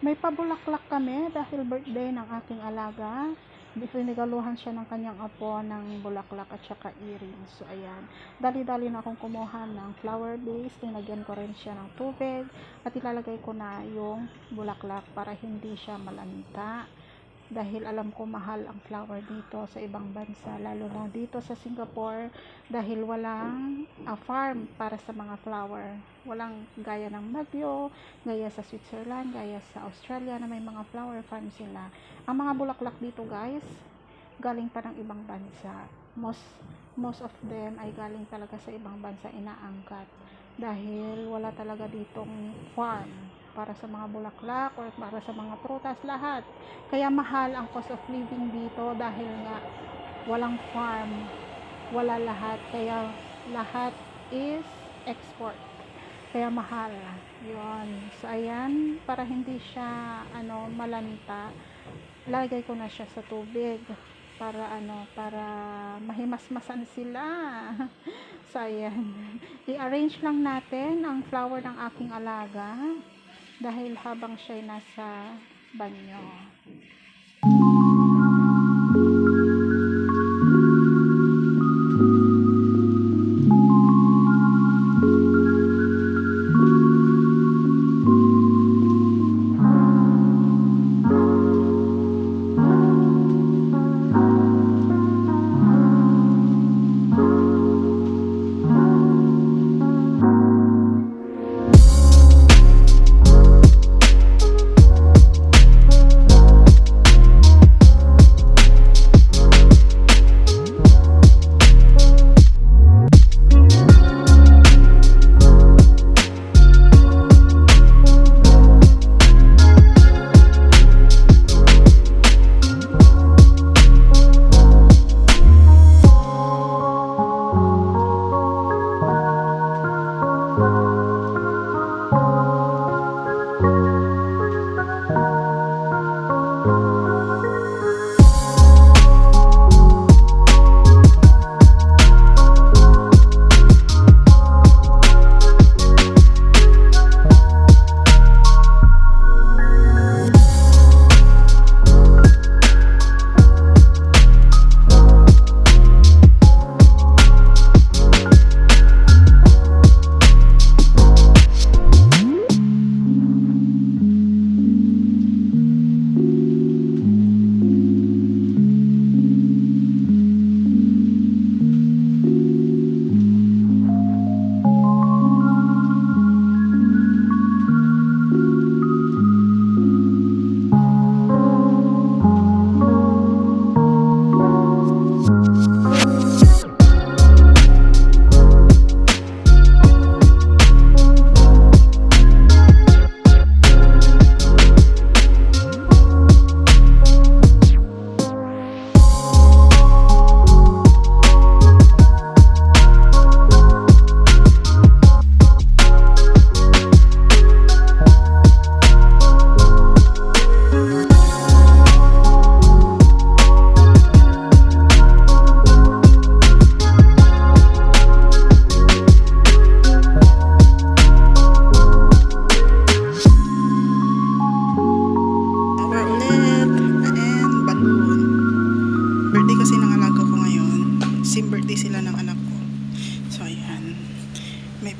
May pabulaklak kami dahil birthday ng aking alaga. Regaluhan siya ng kanyang apo ng bulaklak at saka earrings. So ayan, dali-dali na akong kumuha ng flower base. Tinagyan ko rin siya ng tubig at ilalagay ko na yung bulaklak para hindi siya malanta. Dahil alam ko mahal ang flower dito sa ibang bansa, lalo na dito sa Singapore, dahil walang farm para sa mga flower. Walang gaya ng Baguio, gaya sa Switzerland, gaya sa Australia na may mga flower farm sila. Ang mga bulaklak dito guys, galing pa ng ibang bansa. Most of them ay galing talaga sa ibang bansa, inaangkat. Dahil wala talaga ditong farm para sa mga bulaklak or para sa mga prutas, lahat. Kaya mahal ang cost of living dito dahil nga walang farm, wala lahat. Kaya lahat is export. Kaya mahal. Yun. So ayan, para hindi siya malanta, lagay ko na siya sa tubig para para mahimasmasan sila. So ayan, i-arrange lang natin ang flower ng aking alaga dahil habang siya'y nasa banyo.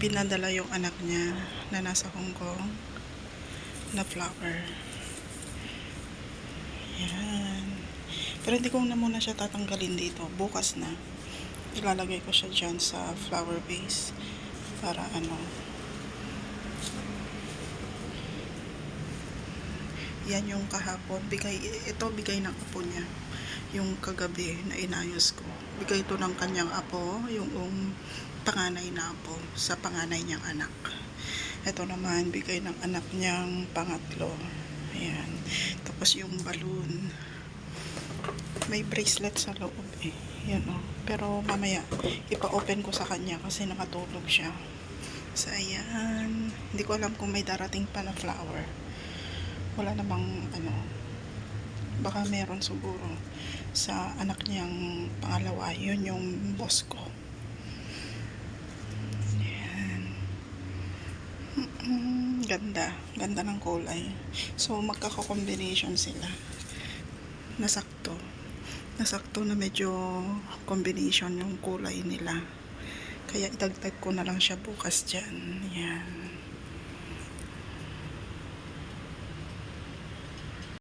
Pinadala yung anak niya na nasa Hong Kong na flower. Yan. Pero hindi ko na muna siya tatanggalin dito. Bukas na. Ilalagay ko siya dyan sa flower vase. Para yan yung kahapon. Ito bigay ng apo niya. Yung kagabi na inayos ko. Bigay ito ng kanyang apo. Yung panganay na apo sa panganay niyang anak. Ito naman bigay ng anak niyang pangatlo. Ayan. Tapos yung balloon, may bracelet sa loob yan pero mamaya ipa-open ko sa kanya kasi nakatulog siya. So ayan, hindi ko alam kung may darating pa na flower. Wala namang baka meron siguro sa anak niyang pangalawa. Yun yung boss ko. Ganda. Ganda ng kulay. So, magkaka-combination sila. Nasakto. Nasakto na medyo combination yung kulay nila. Kaya itagtag ko na lang siya bukas dyan. Yan.